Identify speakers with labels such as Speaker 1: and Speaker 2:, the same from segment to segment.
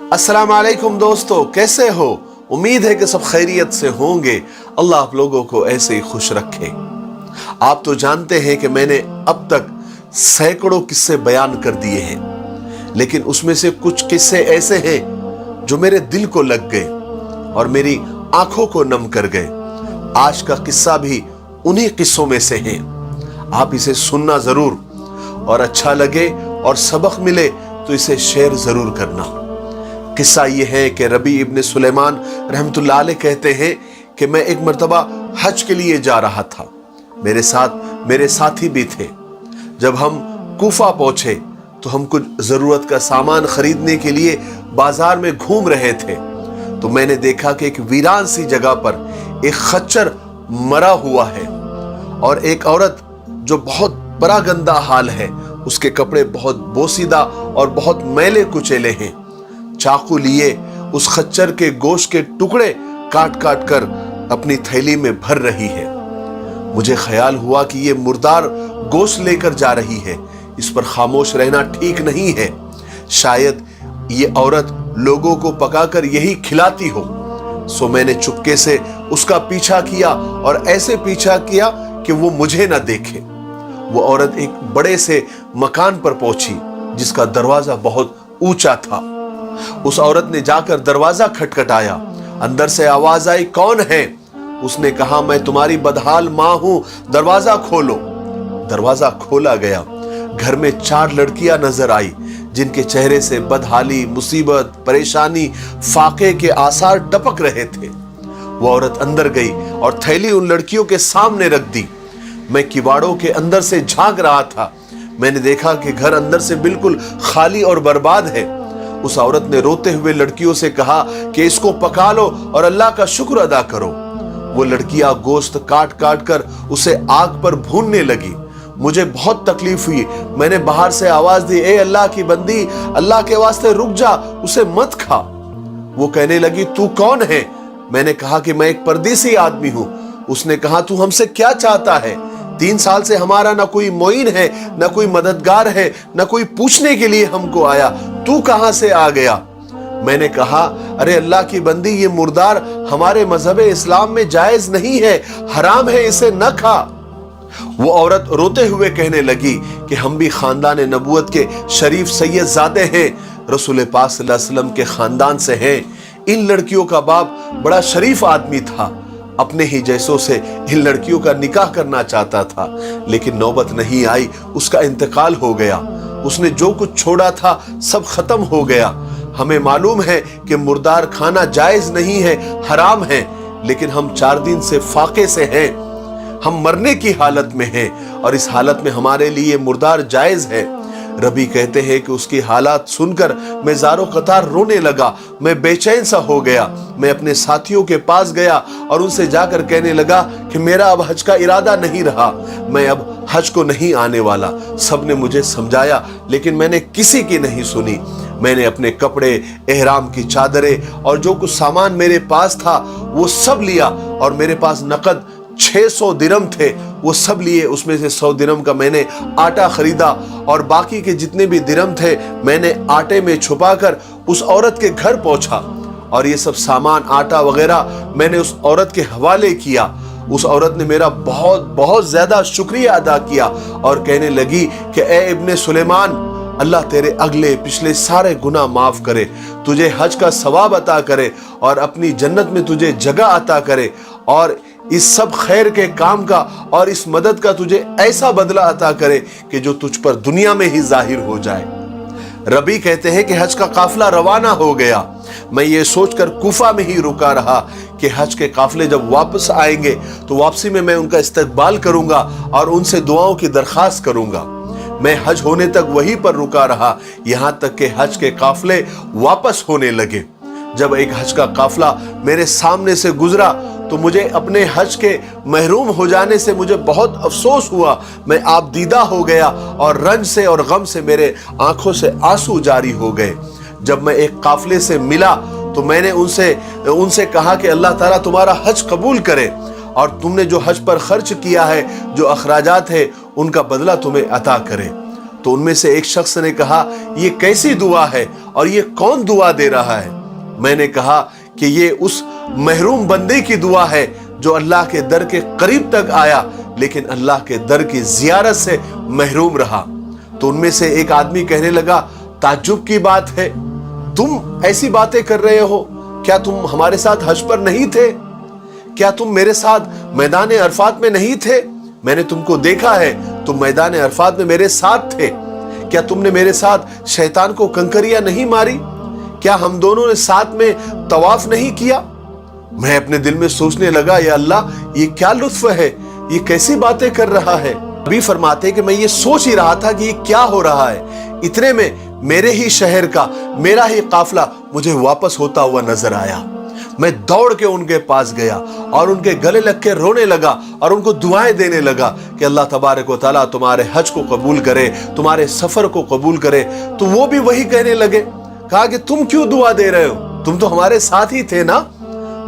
Speaker 1: السلام علیکم دوستو، کیسے ہو؟ امید ہے کہ سب خیریت سے ہوں گے۔ اللہ آپ لوگوں کو ایسے ہی خوش رکھے۔ آپ تو جانتے ہیں کہ میں نے اب تک سینکڑوں قصے بیان کر دیے ہیں، لیکن اس میں سے کچھ قصے ایسے ہیں جو میرے دل کو لگ گئے اور میری آنکھوں کو نم کر گئے۔ آج کا قصہ بھی انہی قصوں میں سے ہے۔ آپ اسے سننا ضرور، اور اچھا لگے اور سبق ملے تو اسے شیئر ضرور کرنا۔ قصہ یہ ہے کہ ربیع ابن سلیمان رحمت اللہ علیہ کہتے ہیں کہ میں ایک مرتبہ حج کے لیے جا رہا تھا، میرے ساتھ میرے ساتھی بھی تھے۔ جب ہم کوفہ پہنچے تو ہم کچھ ضرورت کا سامان خریدنے کے لیے بازار میں گھوم رہے تھے، تو میں نے دیکھا کہ ایک ویران سی جگہ پر ایک خچر مرا ہوا ہے، اور ایک عورت جو بہت برا گندہ حال ہے، اس کے کپڑے بہت بوسیدہ اور بہت میلے کچیلے ہیں، چاقو لیے اس خچر کے گوشت کے ٹکڑے کاٹ کاٹ کر اپنی تھیلی میں بھر رہی ہے۔ مجھے خیال ہوا کہ یہ مردار گوشت لے کر جا رہی ہے، اس پر خاموش رہنا ٹھیک نہیں ہے، شاید یہ عورت لوگوں کو پکا کر یہی کھلاتی ہو۔ سو میں نے چپکے سے اس کا پیچھا کیا، اور ایسے پیچھا کیا کہ وہ مجھے نہ دیکھے۔ وہ عورت ایک بڑے سے مکان پر پہنچی جس کا دروازہ بہت اونچا تھا۔ اس عورت نے جا کر دروازہ کھٹکھٹایا، اندر سے آواز آئی، کون ہے؟ اس نے کہا، میں تمہاری بدحال ماں ہوں، دروازہ کھولو۔ دروازہ کھولا گیا، گھر میں 4 لڑکیاں نظر آئی جن کے چہرے سے بدحالی، مصیبت، پریشانی، فاقے کے آثار ٹپک رہے تھے۔ وہ عورت اندر گئی اور تھیلی ان لڑکیوں کے سامنے رکھ دی۔ میں کواڑوں کے اندر سے جھانک رہا تھا، میں نے دیکھا کہ گھر اندر سے بالکل خالی اور برباد ہے۔ اس عورت نے روتے ہوئے لڑکیوں سے کہا کہ اس کو پکا لو اور اللہ کا شکر ادا کرو۔ وہ لڑکیاں گوشت کاٹ کاٹ کر اسے آگ پر بھوننے لگی۔ مجھے بہت تکلیف ہوئی، میں نے باہر سے آواز دی، اے اللہ کی بندی، اللہ کے واسطے رک جا، اسے مت کھا۔ وہ کہنے لگی، تو کون ہے؟ میں نے کہا کہ میں ایک پردیسی آدمی ہوں۔ اس نے کہا، تو ہم سے کیا چاہتا ہے؟ 3 سال سے ہمارا نہ کوئی معین ہے، نہ کوئی مددگار ہے، نہ کوئی پوچھنے کے لیے ہم کو آیا، تو کہاں سے آ گیا؟ میں نے کہا، ارے اللہ کی بندی، یہ مردار ہمارے مذہب اسلام میں جائز نہیں ہے، حرام ہے، اسے نہ کھا۔ وہ عورت روتے ہوئے کہنے لگی کہ ہم بھی خاندان نبوت کے شریف سید زادے ہیں، رسول پاک صلی اللہ علیہ وسلم کے خاندان سے ہیں۔ ان لڑکیوں کا باپ بڑا شریف آدمی تھا، اپنے ہی جیسوں سے ان لڑکیوں کا نکاح کرنا چاہتا تھا، لیکن نوبت نہیں آئی، اس کا انتقال ہو گیا۔ اس نے جو کچھ چھوڑا تھا سب ختم ہو گیا۔ ہمیں معلوم ہے کہ مردار کھانا جائز نہیں ہے، حرام ہے، لیکن ہم 4 دن سے فاقے سے ہیں، ہم مرنے کی حالت میں ہیں، اور اس حالت میں ہمارے لیے مردار جائز ہے۔ ربی کہتے ہیں کہ اس کی حالات سن کر میں زارو قطار رونے لگا، میں بے چین سا ہو گیا۔ میں اپنے ساتھیوں کے پاس گیا اور ان سے جا کر کہنے لگا کہ میرا اب حج کا ارادہ نہیں رہا، میں اب حج کو نہیں آنے والا۔ سب نے مجھے سمجھایا، لیکن میں نے کسی کی نہیں سنی۔ میں نے اپنے کپڑے، احرام کی چادریں اور جو کچھ سامان میرے پاس تھا وہ سب لیا، اور میرے پاس نقد 600 درم تھے، وہ سب لیے۔ اس میں سے 100 درم کا میں نے آٹا خریدا، اور باقی کے جتنے بھی درم تھے میں نے آٹے میں چھپا کر اس عورت کے گھر پہنچا، اور یہ سب سامان، آٹا وغیرہ میں نے اس عورت کے حوالے کیا۔ اس عورت نے میرا بہت بہت زیادہ شکریہ ادا کیا اور کہنے لگی کہ اے ابن سلیمان، اللہ تیرے اگلے پچھلے سارے گناہ معاف کرے، تجھے حج کا ثواب عطا کرے، اور اپنی جنت میں تجھے جگہ عطا کرے، اور اس سب خیر کے کام کا اور اس مدد کا تجھے ایسا بدلہ عطا کرے کہ جو تجھ پر دنیا میں ہی ظاہر ہو جائے۔ ربی کہتے ہیں کہ حج کا قافلہ روانہ ہو گیا۔ میں یہ سوچ کر کوفہ میں ہی رکا رہا کہ حج کے قافلے جب واپس آئیں گے تو واپسی میں ان کا استقبال کروں گا اور ان سے دعاؤں کی درخواست کروں گا۔ میں حج ہونے تک وہیں پر رکا رہا، یہاں تک کہ حج کے قافلے واپس ہونے لگے۔ جب ایک حج کا قافلہ میرے سامنے سے گزرا تو مجھے اپنے حج کے محروم ہو جانے سے مجھے بہت افسوس ہوا۔ میں آپ دیدہ ہو گیا، اور رنج سے اور غم سے میرے آنکھوں سے آنسو جاری ہو گئے۔ جب میں ایک قافلے سے ملا تو میں نے ان سے کہا کہ اللہ تعالیٰ تمہارا حج قبول کرے، اور تم نے جو حج پر خرچ کیا ہے، جو اخراجات ہے، ان کا بدلہ تمہیں عطا کرے۔ تو ان میں سے ایک شخص نے کہا یہ کیسی دعا ہے اور یہ کون دعا دے رہا ہے؟ میں نے کہا کہ یہ اس محروم بندے کی دعا ہے جو اللہ کے در کے قریب تک آیا لیکن اللہ کے در کی زیارت سے محروم رہا۔ تو ان میں سے ایک آدمی کہنے لگا تعجب کی بات ہے، تم ایسی باتیں کر رہے ہو، کیا تم ہمارے ساتھ حج پر نہیں تھے؟ کیا تم میرے ساتھ میدان عرفات میں نہیں تھے؟ میں نے تم کو دیکھا ہے، تم میدان عرفات میں میرے ساتھ تھے۔ کیا تم نے میرے ساتھ شیطان کو کنکریاں نہیں ماری؟ کیا ہم دونوں نے ساتھ میں طواف نہیں کیا؟ میں اپنے دل میں سوچنے لگا یا اللہ یہ کیا لطف ہے، یہ کیسی باتیں کر رہا ہے۔ ابھی فرماتے کہ میں یہ سوچ ہی رہا تھا کہ یہ کیا ہو رہا ہے، اتنے میں میرے ہی شہر کا میرا ہی قافلہ مجھے واپس ہوتا ہوا نظر آیا۔ میں دوڑ کے ان کے پاس گیا اور ان کے گلے لگ کے رونے لگا اور ان کو دعائیں دینے لگا کہ اللہ تبارک و تعالیٰ تمہارے حج کو قبول کرے، تمہارے سفر کو قبول کرے۔ تو وہ بھی وہی کہنے لگے، کہا کہ تم کیوں دعا دے رہے ہو، تم تو ہمارے ساتھ ہی تھے نا۔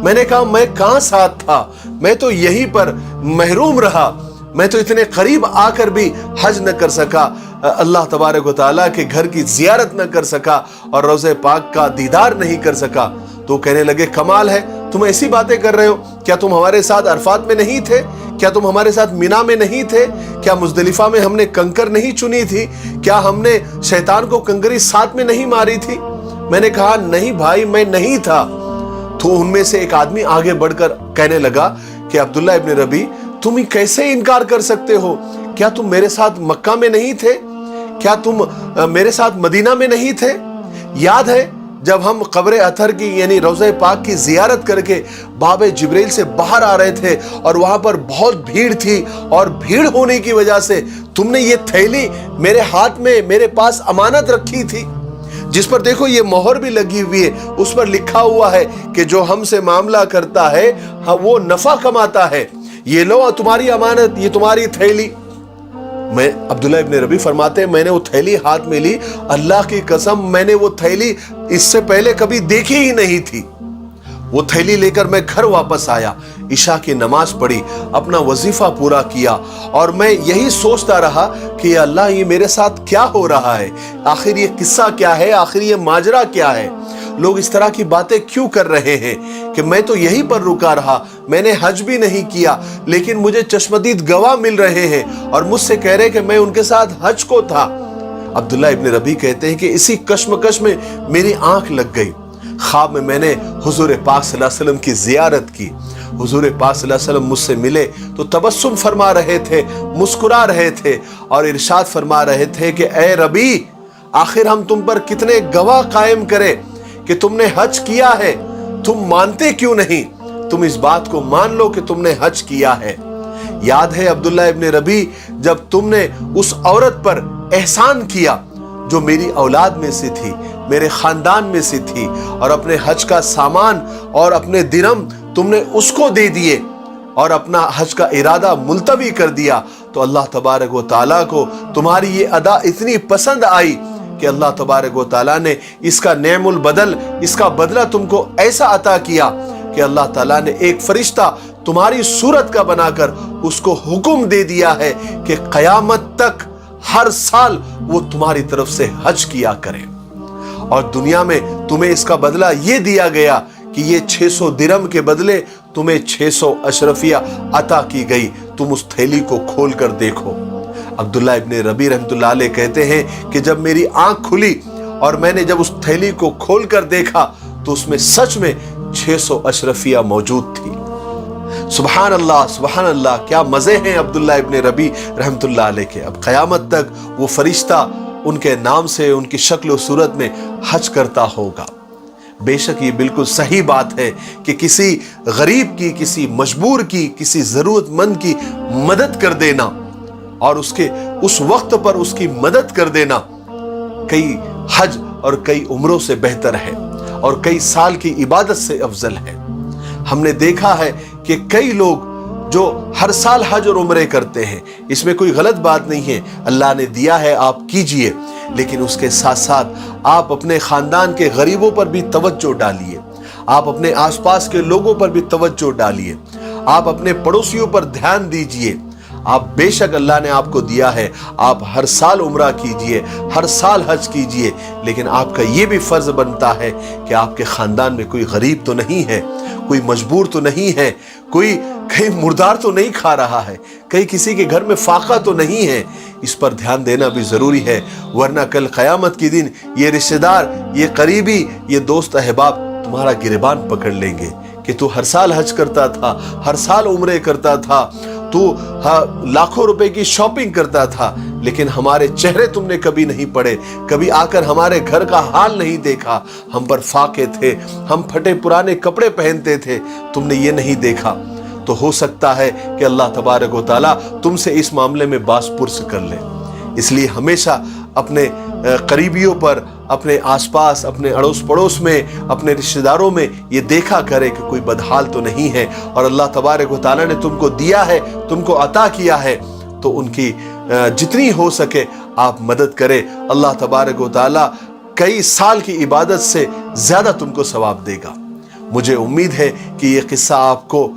Speaker 1: میں نے کہا میں کہاں ساتھ تھا، میں تو یہیں پر محروم رہا، میں تو اتنے قریب آ کر بھی حج نہ کر سکا، اللہ تبارک و تعالیٰ کے گھر کی زیارت نہ کر سکا اور روضہ پاک کا دیدار نہیں کر سکا۔ تو کہنے لگے کمال ہے، تم ایسی باتیں کر رہے ہو، کیا تم ہمارے ساتھ عرفات میں نہیں تھے؟ کیا تم ہمارے ساتھ مینا میں نہیں تھے؟ کیا مزدلفہ میں ہم نے کنکر نہیں چنی تھی؟ کیا ہم نے شیطان کو کنکری ساتھ میں نہیں ماری تھی؟ میں نے کہا نہیں بھائی میں نہیں تھا۔ تو ان میں سے ایک آدمی آگے بڑھ کر کہنے لگا کہ عبداللہ ابن ربی تم کیسے انکار کر سکتے ہو؟ کیا تم میرے ساتھ مکہ میں نہیں تھے؟ کیا تم میرے ساتھ مدینہ میں نہیں تھے؟ یاد ہے جب ہم قبر اطہر کی یعنی روضہ پاک کی زیارت کر کے باب جبریل سے باہر آ رہے تھے اور وہاں پر بہت بھیڑ تھی، اور بھیڑ ہونے کی وجہ سے تم نے یہ تھیلی میرے ہاتھ میں میرے پاس امانت رکھی تھی، جس پر دیکھو یہ مہر بھی لگی ہوئی ہے، اس پر لکھا ہوا ہے کہ جو ہم سے معاملہ کرتا ہے وہ نفع کماتا ہے، یہ لو تمہاری امانت، یہ تمہاری تھیلی۔ میں عبداللہ ابن ربی فرماتے ہیں میں نے وہ تھیلی ہاتھ میں لی، اللہ کی قسم میں نے وہ تھیلی اس سے پہلے کبھی دیکھی ہی نہیں تھی۔ وہ تھیلی لے کر میں گھر واپس آیا، عشاء کی نماز پڑھی، اپنا وظیفہ پورا کیا، اور میں یہی سوچتا رہا کہ یا اللہ یہ میرے ساتھ کیا ہو رہا ہے، آخر یہ قصہ کیا ہے، آخر یہ ماجرا کیا ہے، لوگ اس طرح کی باتیں کیوں کر رہے ہیں کہ میں تو یہیں پر رکا رہا، میں نے حج بھی نہیں کیا، لیکن مجھے چشمدید گواہ مل رہے ہیں اور مجھ سے کہہ رہے کہ میں ان کے ساتھ حج کو تھا۔ عبداللہ ابن ربی کہتے ہیں کہ اسی کشمکش میں میری آنکھ لگ گئی، خواب میں نے حضور پاک صلی اللہ علیہ وسلم کی زیارت کی، حضور پاک صلی اللہ علیہ وسلم مجھ سے ملے تو تبسم فرما رہے تھے، مسکرا رہے تھے اور ارشاد فرما رہے تھے کہ اے ربی آخر ہم تم پر کتنے گواہ قائم کریں کہ تم نے حج کیا ہے، تم مانتے کیوں نہیں؟ تم اس بات کو مان لو کہ تم نے حج کیا ہے۔ یاد ہے عبداللہ ابن ربی جب تم نے اس عورت پر احسان کیا جو میری اولاد میں سے تھی، میرے خاندان میں سے تھی، اور اپنے حج کا سامان اور اپنے درہم تم نے اس کو دے دیے اور اپنا حج کا ارادہ ملتوی کر دیا، تو اللہ تبارک و تعالیٰ کو تمہاری یہ ادا اتنی پسند آئی کہ اللہ تبارک و تعالیٰ نے اس کا نعم البدل، اس کا بدلہ تم کو ایسا عطا کیا کہ اللہ تعالیٰ نے ایک فرشتہ تمہاری صورت کا بنا کر اس کو حکم دے دیا ہے کہ قیامت تک ہر سال وہ تمہاری طرف سے حج کیا کرے، اور دنیا میں تمہیں اس کا بدلہ یہ دیا گیا کہ یہ 600 درہم کے بدلے تمہیں 600 اشرفیہ عطا کی گئی، تم اس تھیلی کو کھول کر دیکھو۔ عبداللہ ابن ربی رحمۃ اللہ علیہ کہتے ہیں کہ جب میری آنکھ کھلی اور میں نے جب اس تھیلی کو کھول کر دیکھا تو اس میں سچ میں 600 اشرفیہ موجود تھی۔ سبحان اللہ، کیا مزے ہیں عبداللہ ابن ربی رحمۃ اللہ علیہ کے۔ اب قیامت تک وہ فرشتہ ان کے نام سے ان کی شکل و صورت میں حج کرتا ہوگا۔ بے شک یہ بالکل صحیح بات ہے کہ کسی غریب کی، کسی مجبور کی، کسی ضرورت مند کی مدد کر دینا اور اس وقت پر اس کی مدد کر دینا کئی حج اور کئی عمروں سے بہتر ہے اور کئی سال کی عبادت سے افضل ہے۔ ہم نے دیکھا ہے کہ کئی لوگ جو ہر سال حج اور عمرے کرتے ہیں، اس میں کوئی غلط بات نہیں ہے، اللہ نے دیا ہے آپ کیجئے، لیکن اس کے ساتھ ساتھ آپ اپنے خاندان کے غریبوں پر بھی توجہ ڈالیے، آپ اپنے آس پاس کے لوگوں پر بھی توجہ ڈالیے، آپ اپنے پڑوسیوں پر دھیان دیجئے، آپ بے شک اللہ نے آپ کو دیا ہے، آپ ہر سال عمرہ کیجئے، ہر سال حج کیجئے، لیکن آپ کا یہ بھی فرض بنتا ہے کہ آپ کے خاندان میں کوئی غریب تو نہیں ہے، کوئی مجبور تو نہیں ہے، کوئی کہیں مردار تو نہیں کھا رہا ہے، کہیں کسی کے گھر میں فاقہ تو نہیں ہے۔ اس پر دھیان دینا بھی ضروری ہے، ورنہ کل قیامت کے دن یہ رشتہ دار، یہ قریبی، یہ دوست احباب تمہارا گریبان پکڑ لیں گے کہ تو ہر سال حج کرتا تھا، ہر سال عمرے کرتا تھا، تو لاکھوں روپے کی شاپنگ کرتا تھا، لیکن ہمارے چہرے تم نے کبھی نہیں پڑے، کبھی آ کر ہمارے گھر کا حال نہیں دیکھا، ہم پر فاقے تھے، ہم پھٹے پرانے کپڑے پہنتے تھے، تم نے یہ نہیں دیکھا۔ تو ہو سکتا ہے کہ اللہ تبارک و تعالیٰ تم سے اس معاملے میں باس پرس کر لے۔ اس لیے ہمیشہ اپنے قریبیوں پر، اپنے آس پاس، اپنے اڑوس پڑوس میں، اپنے رشتہ داروں میں یہ دیکھا کرے کہ کوئی بدحال تو نہیں ہے، اور اللہ تبارک و تعالیٰ نے تم کو دیا ہے، تم کو عطا کیا ہے، تو ان کی جتنی ہو سکے آپ مدد کرے۔ اللہ تبارک و تعالیٰ کئی سال کی عبادت سے زیادہ تم کو ثواب دے گا۔ مجھے امید ہے کہ یہ قصہ آپ کو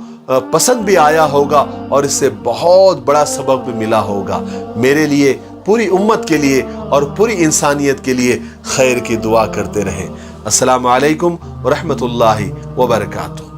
Speaker 1: پسند بھی آیا ہوگا اور اس سے بہت بڑا سبق بھی ملا ہوگا۔ میرے لیے، پوری امت کے لیے اور پوری انسانیت کے لیے خیر کی دعا کرتے رہیں۔ السلام علیکم ورحمۃ اللہ وبرکاتہ۔